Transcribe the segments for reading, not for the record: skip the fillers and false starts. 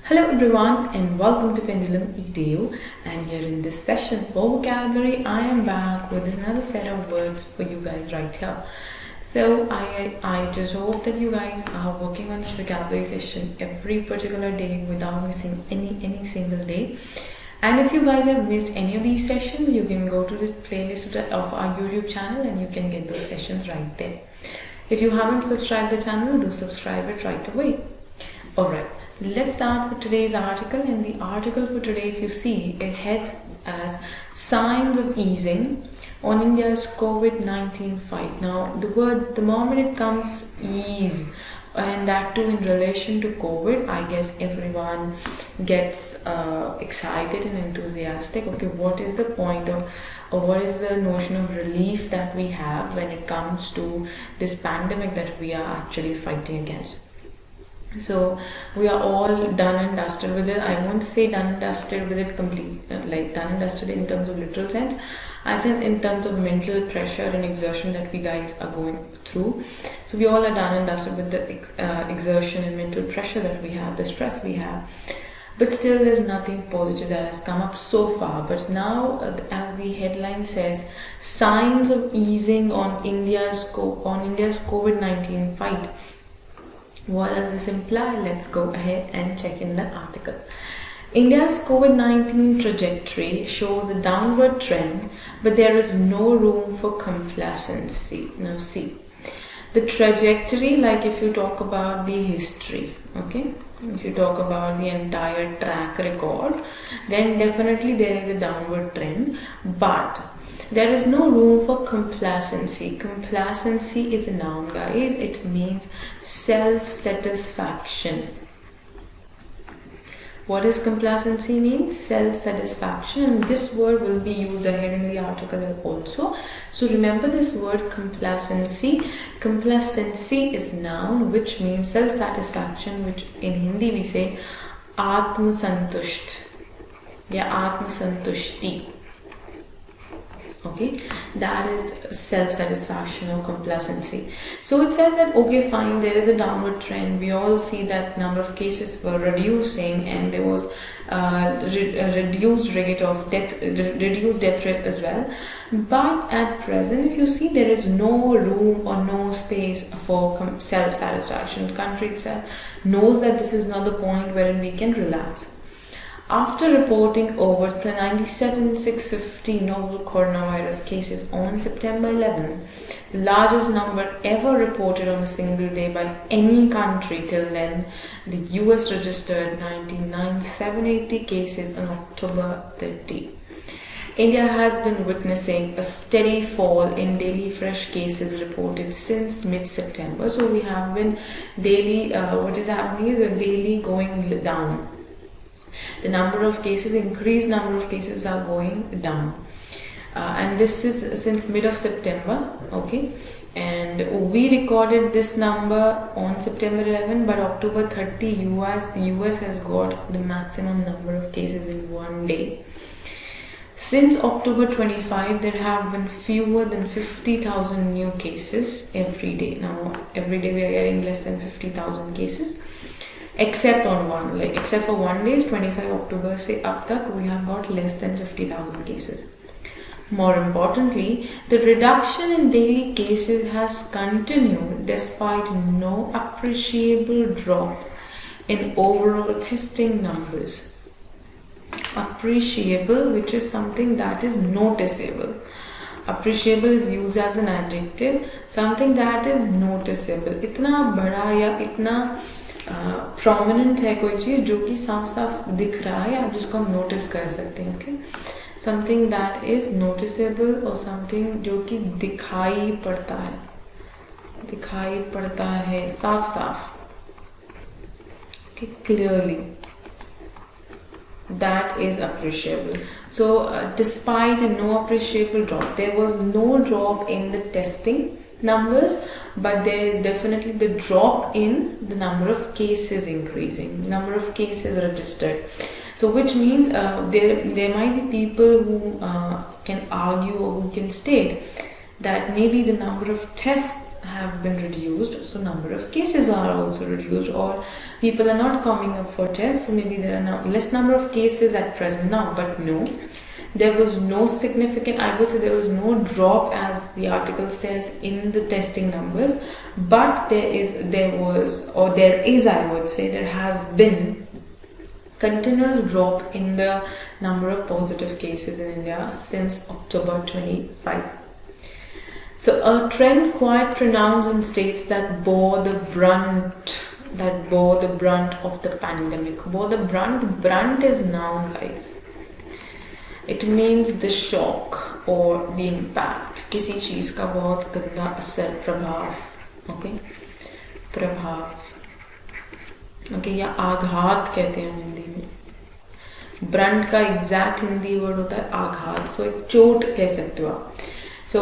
Hello everyone and welcome to PendulumEdu, and here in this session for vocabulary I am back with another set of words for you guys right here. So I just hope that you guys are working on this vocabulary session every particular day without missing any single day. And if you guys have missed any of these sessions, you can go to the playlist of our YouTube channel and you can get those sessions right there. If you haven't subscribed the channel, do subscribe it right away. Alright. Let's start with today's article, and the article for today, if you see, it heads as signs of easing on India's COVID-19 fight. Now, the moment it comes ease, and that too in relation to COVID, I guess everyone gets excited and enthusiastic. Okay, what is the point of, or what is the notion of relief that we have when it comes to this pandemic that we are actually fighting against? So we are all done and dusted with it. I won't say done and dusted with it completely, like done and dusted in terms of literal sense. I said in terms of mental pressure and exertion that we guys are going through. So we all are done and dusted with the exertion and mental pressure that we have, the stress we have. But still there's nothing positive that has come up so far. But now, as the headline says, signs of easing on India's COVID-19 fight. What does this imply? Let's go ahead and check in the article. India's COVID-19 trajectory shows a downward trend, but there is no room for complacency. Now see, the trajectory, like if you talk about the history, okay, if you talk about the entire track record, then definitely there is a downward trend, but there is no room for complacency. Complacency is a noun, guys. It means self-satisfaction. What does complacency mean? Self-satisfaction. And this word will be used ahead in the article also. So remember this word complacency. Complacency is noun, which means self-satisfaction, which in Hindi we say Atmasantusht. Yeah, Atmasantushti. Okay, that is self-satisfaction or complacency. So it says that, okay, fine, there is a downward trend. We all see that number of cases were reducing, and there was a reduced rate of death, reduced death rate as well. But at present, if you see, there is no room or no space for self-satisfaction. The country itself knows that this is not the point wherein we can relax. After reporting over 97,650 novel coronavirus cases on September 11, the largest number ever reported on a single day by any country till then, the US registered 99,780 cases on October 30. India has been witnessing a steady fall in daily fresh cases reported since mid-September. So we have been daily, what is happening is a daily going down. The number of cases, increased number of cases are going down, and this is since mid of September. Okay, and we recorded this number on September 11, but October 30 US has got the maximum number of cases in one day. Since October 25, there have been fewer than 50,000 new cases every day. Now every day we are getting less than 50,000 cases. Except on one, except for 1 day, 25 October se up tak, we have got less than 50,000 cases. More importantly, the reduction in daily cases has continued despite no appreciable drop in overall testing numbers. Appreciable, which is something that is noticeable. Appreciable is used as an adjective, something that is noticeable. Itna bada ya itna prominent है कोई चीज़ जो कि साफ साफ दिख रहा है, आप जिसको हम नोटिस कर सकते हैं. Okay, something that is noticeable or something जो कि दिखाई पड़ता है साफ साफ. Okay, clearly, that is appreciable. So despite no appreciable drop, there was no drop in the testing numbers, but there is definitely the drop in the number of cases increasing, number of cases registered. So which means there might be people who can argue or who can state that maybe the number of tests have been reduced, so number of cases are also reduced, or people are not coming up for tests, so maybe there are now less number of cases at present now. But no, there was no significant, I would say there was no drop as the article says in the testing numbers, but there is, I would say, there has been continuous drop in the number of positive cases in India since October 25. So a trend quite pronounced in states that bore the brunt of the pandemic. Bore the brunt is noun, guys. It means the shock or the impact. किसी चीज का बहुत गंदा असर, प्रभाव, okay, प्रभाव, okay, या आघात कहते हैं हिंदी में. ब्रंट का एग्जैक्ट हिंदी वर्ड होता है आघात, सो एक चोट कह सकते हो आप. So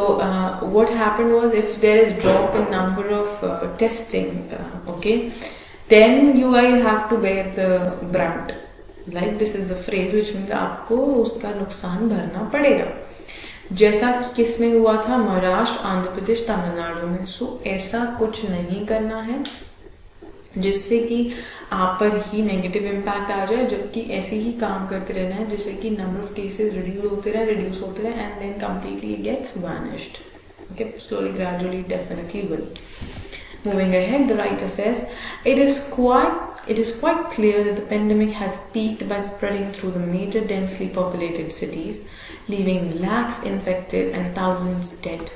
what happened was, if there is drop in number of testing, okay, then you guys have to bear the brunt. Like this is a phrase which means आपको उसका नुकसान भरना पड़ेगा. जैसा कि किसमें हुआ था, महाराष्ट्र, आंध्र प्रदेश, तमिलनाडु में. सो ऐसा कुछ नहीं करना है जिससे कि आप पर ही नेगेटिव इम्पैक्ट आ जाए, जबकि ऐसे ही काम करते रहना है जिससे कि नंबर ऑफ केसेस रिड्यूस होते रहे and then completely it gets vanished. Okay, slowly, gradually, definitely will. Moving ahead, the writer says, it is quite clear that the pandemic has peaked by spreading through the major densely populated cities, leaving lakhs infected and thousands dead.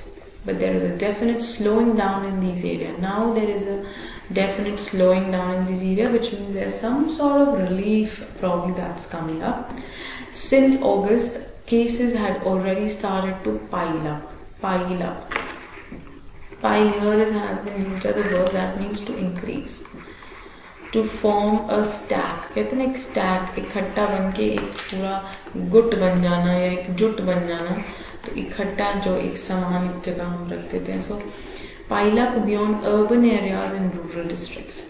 But there is a definite slowing down in these areas. Now there is a definite slowing down in this area, which means there's some sort of relief probably that's coming up. Since August, cases had already started to pile up. Pile here has been used as a verb that means to increase. To form a stack. कहते हैं एक stack, इकट्ठा बन के एक पूरा गुट बन जाना या एक जुट बन जाना. तो इकट्ठा जो एक समान एक जगह हम रख देते हैं. So pile up beyond urban areas and rural districts.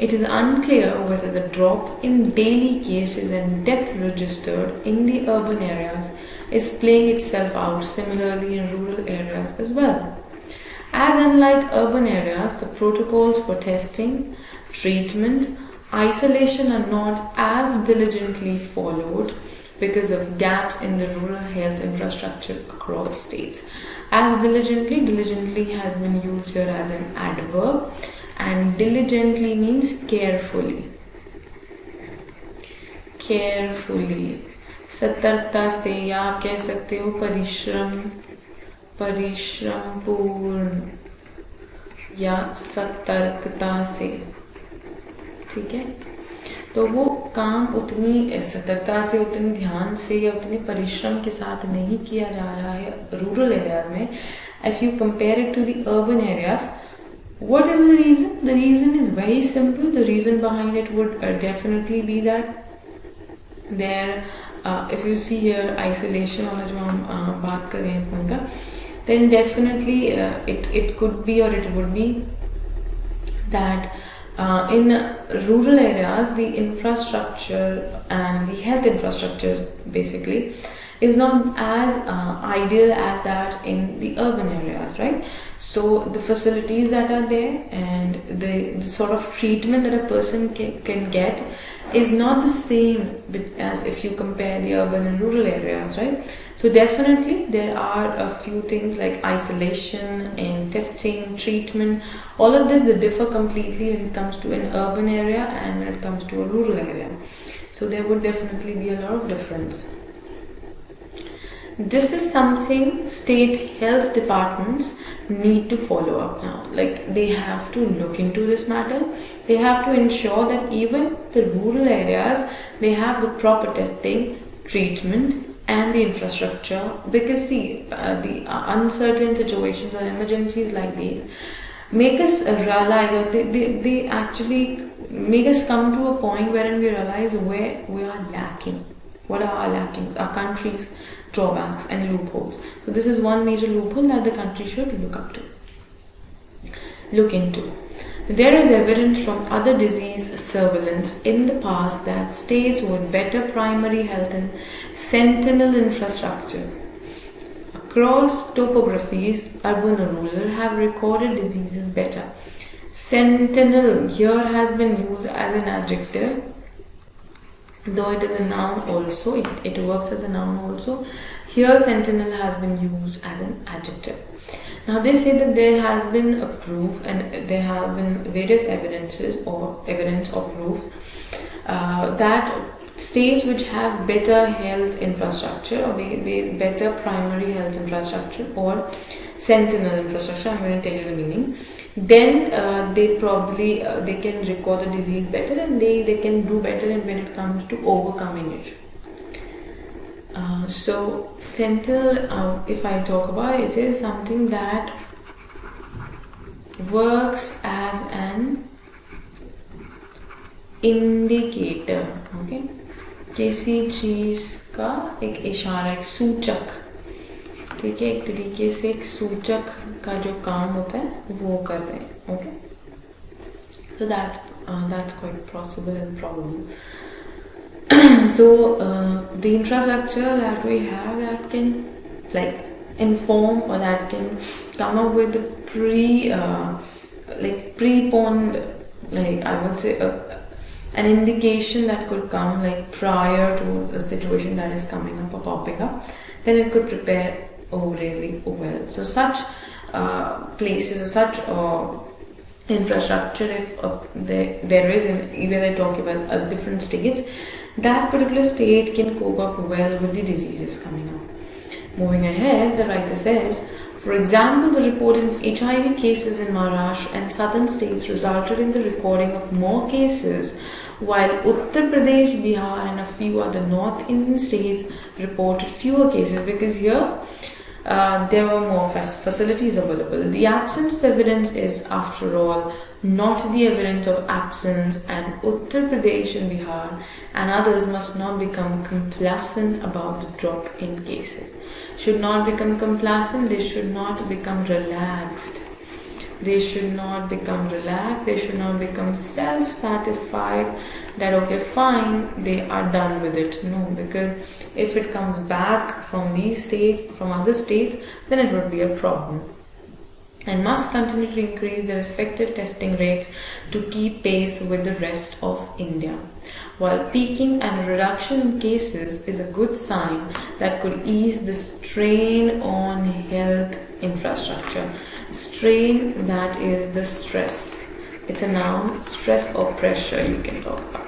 It is unclear whether the drop in daily cases and deaths registered in the urban areas is playing itself out similarly in rural areas as well. As unlike urban areas, the protocols for testing, treatment, isolation are not as diligently followed because of gaps in the rural health infrastructure across states. As diligently has been used here as an adverb, and diligently means carefully. सतर्कता से, या आप कह सकते हो परिश्रम पूर्ण या सतर्कता से. ठीक है, तो वो काम उतनी सतर्कता से, उतनी ध्यान से या उतने परिश्रम के साथ नहीं किया जा रहा है रूरल एरियाज में. If you compare it to the urban areas, what is the reason? The reason is very simple. The reason behind it would definitely be that there, if you see here isolation वाला जो हम बात कर रहे हैं अपन का, then definitely it could be or it would be that in rural areas the infrastructure and the health infrastructure basically is not as ideal as that in the urban areas, right? So the facilities that are there and the sort of treatment that a person can get is not the same as if you compare the urban and rural areas, right? So definitely there are a few things like isolation and testing, treatment, all of this, they differ completely when it comes to an urban area and when it comes to a rural area. So there would definitely be a lot of difference. This is something state health departments need to follow up now. Like they have to look into this matter. They have to ensure that even the rural areas, they have the proper testing, treatment and the infrastructure. Because see, the uncertain situations or emergencies like these make us realize, or they actually make us come to a point wherein we realize where we are lacking. What are our lackings? Our country's drawbacks and loopholes. So this is one major loophole that the country should look into. There is evidence from other disease surveillance in the past that states with better primary health and sentinel infrastructure across topographies, urban or rural, have recorded diseases better. Sentinel here has been used as an adjective, though it is a noun also. It works as a noun also. Here sentinel has been used as an adjective. Now they say that there has been a proof, and there have been various evidence or proof that states which have better health infrastructure or better primary health infrastructure or sentinel infrastructure, I'm going to tell you the meaning, then they probably they can record the disease better, and they can do better when it comes to overcoming it. So sentinel, if I talk about it, is something that works as an indicator. Okay, किसी चीज का एक इशारा, एक सूचक, ठीक है, एक तरीके से एक सूचक का जो काम होता है वो कर रहे हैं. Okay, so that's quite possible and probable. So the infrastructure that we have that can like inform, or that can come up with pre-pond, like I would say an indication that could come like prior to a situation that is coming up or popping up, then it could prepare really well. So such places or such infrastructure, if there is in, even I talk about different states, that particular state can cope up well with the diseases coming up. Moving ahead, the writer says, for example, the reporting of HIV cases in Maharashtra and southern states resulted in the recording of more cases, while Uttar Pradesh, Bihar and a few other North Indian states reported fewer cases, because here there were more facilities available. The absence of evidence is, after all, not the evidence of absence, and Uttar Pradesh and Bihar and others must not become complacent about the drop in cases. Should not become complacent, they should not become relaxed. They should not become relaxed, they should not become self-satisfied that okay fine, they are done with it. No, because if it comes back from these states, from other states, then it would be a problem. And must continue to increase their respective testing rates to keep pace with the rest of India. While peaking and reduction in cases is a good sign that could ease the strain on health infrastructure. Strain, that is the stress. It's a noun, stress or pressure you can talk about.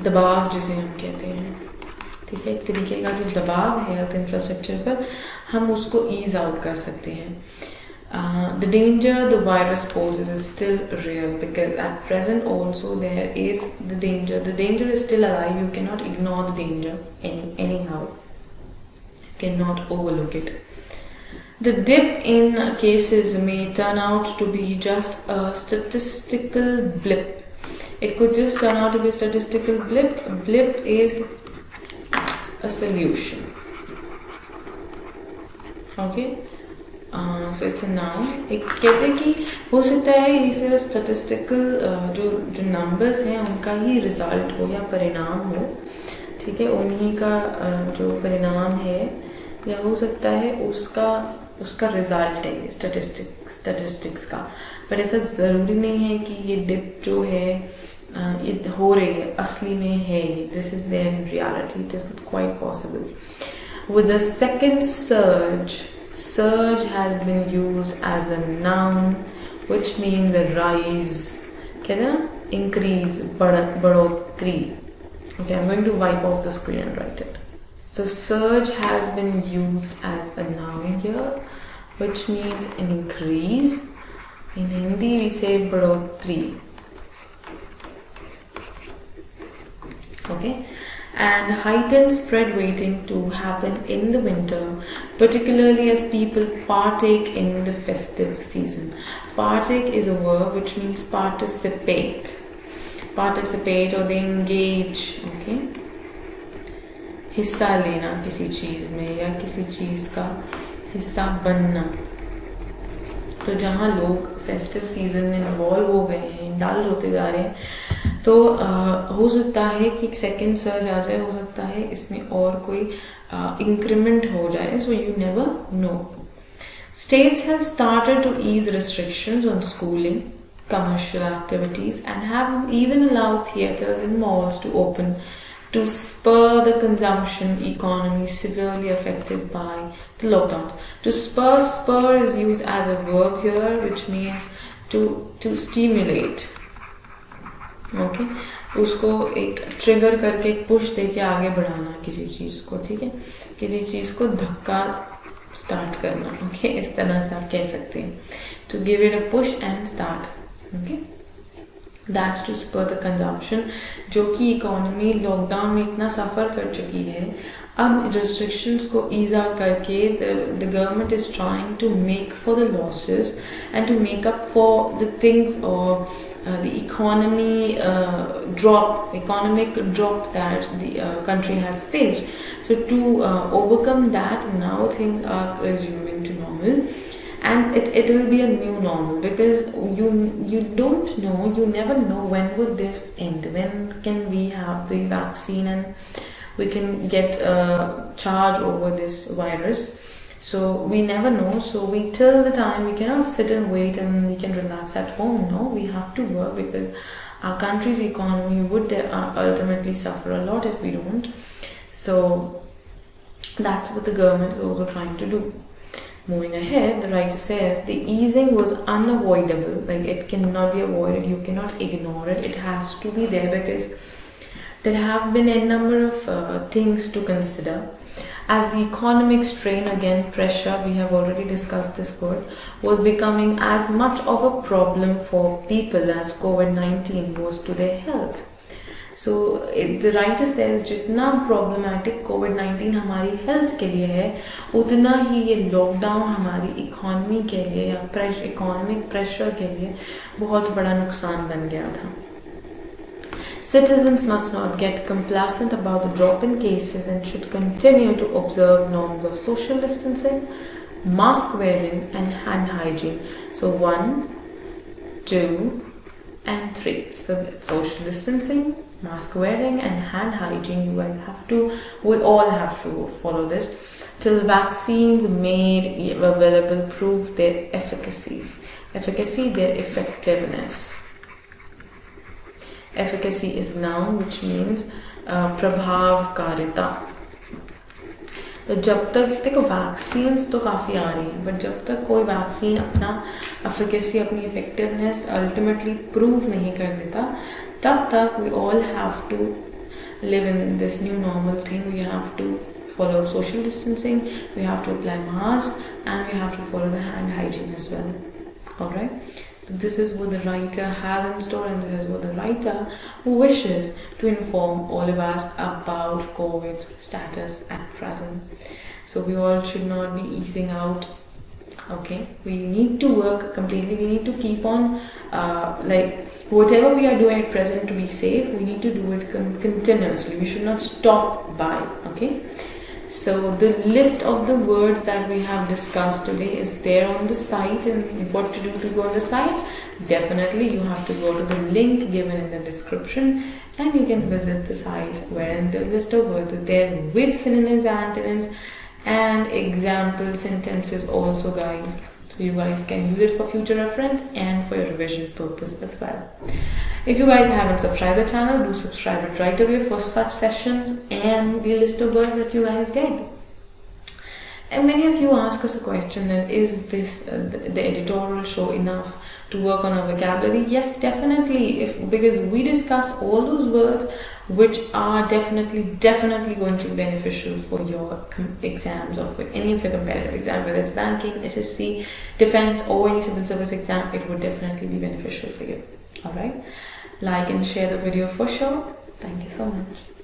दबाव जिसे हम कहते हैं, ठीक है, एक तरीके का जो दबाव है हेल्थ इंफ्रास्ट्रक्चर पर, हम उसको ईज आउट कर सकते हैं. The danger the virus poses is still real, because at present also there is the danger. The danger is still alive. You cannot ignore the danger anyhow. You cannot overlook it. The dip in cases may turn out to be just a statistical blip. It could just turn out to be a statistical blip. A blip is a solution. Okay. So it's a noun. एक कहते हैं कि हो सकता है ये सिर्फ statistical जो numbers हैं उनका ही result हो या परिणाम हो, ठीक है, उन्हीं का जो परिणाम है, या हो सकता है उसका result है statistics का. पर ऐसा ज़रूरी नहीं है कि ये dip जो है ये हो रही है, असली में है ये. This is there in reality. It is quite possible. With the second surge has been used as a noun, which means a rise, कहते हैं ना, increase, बढ़ोतरी. Okay, I'm going to wipe off the screen and write it. So surge has been used as a noun here, which means an increase. In Hindi we say बढ़ोतरी. Okay. And heightened spread waiting to happen in the winter, particularly as people partake in the festive season. Partake is a verb which means participate or they engage. Okay, हिस्सा लेना किसी चीज में या किसी चीज का हिस्सा बनना. तो जहाँ लोग फेस्टिव सीजन में इन्वॉल्व हो गए हैं, इंडल्ज होते जा रहे हैं, तो तो हो सकता है कि एक सेकेंड सर्ज आ जाए, हो सकता है इसमें और कोई इंक्रीमेंट हो जाए, so you never know. States have started to ease restrictions on schooling, commercial activities, and have even allowed theatres and malls to open to spur the consumption economy severely affected by the lockdowns. To spur is used as a verb here, which means to stimulate. Okay, उसको एक trigger करके push देके आगे बढ़ाना किसी चीज़ को, ठीक है, किसी चीज़ को धक्का स्टार्ट करना. ओके, इस तरह से आप कह सकते हैं. To give it a push and start. Okay, that's to spur the consumption. जो कि इकोनॉमी लॉकडाउन में इतना सफ़र कर चुकी है, अब restrictions को ease out करके the government is trying to make for the losses and to make up for the things or the economic drop that the country has faced. So to overcome that, now things are resuming to normal. And it will be a new normal, because you don't know, you never know when would this end, when can we have the vaccine and we can get charge over this virus. So we never know. So till the time we cannot sit and wait and we can relax at home. No, we have to work, because our country's economy would ultimately suffer a lot if we don't. So that's what the government is also trying to do. Moving ahead, the writer says the easing was unavoidable, like it cannot be avoided, you cannot ignore it, it has to be there, because there have been a number of things to consider. As the economic strain, again pressure, we have already discussed this word, was becoming as much of a problem for people as COVID-19 was to their health. So the writer says जितना problematic COVID-19 हमारी health के लिए है, उतना ही ये lockdown हमारी economy के लिए या economic pressure के लिए बहुत बड़ा नुकसान बन गया था. Citizens must not get complacent about the drop in cases and should continue to observe norms of social distancing, mask wearing and hand hygiene. So 1, 2 and 3. So social distancing, mask wearing and hand hygiene, you guys we all have to follow this till vaccines made available prove their efficacy, their effectiveness. Efficacy is noun, which means प्रभावकारिता. तो जब तक देखो vaccines तो काफ़ी आ रही हैं, but जब तक कोई वैक्सीन अपना एफिकेसी, अपनी इफेक्टिवनेस अल्टीमेटली प्रूव नहीं कर देता, तब तक we all have to live in this new normal thing. We have to follow social distancing, we have to apply masks, and we have to follow the hand hygiene as well. Alright, so this is what the writer has in store, and this is what the writer wishes to inform all of us about COVID's status at present. So we all should not be easing out. Okay, we need to work completely, we need to keep on whatever we are doing at present to be safe, we need to do it continuously. We should not stop by. Okay, so the list of the words that we have discussed today is there on the site, and what to do to go on the site? Definitely you have to go to the link given in the description, and you can visit the site wherein the list of words is there with synonyms, antonyms and example sentences also, guys. So you guys can use it for future reference and for your revision purpose as well. If you guys haven't subscribed the channel, do subscribe it right away for such sessions and the list of words that you guys get. And many of you ask us a question that is this the editorial show enough to work on our vocabulary? Yes, definitely, because we discuss all those words which are definitely going to be beneficial for your exams or for any of your competitive exams, whether it's banking, SSC, defense or any civil service exam. It would definitely be beneficial for you. Alright, like and share the video for sure. Thank you so much.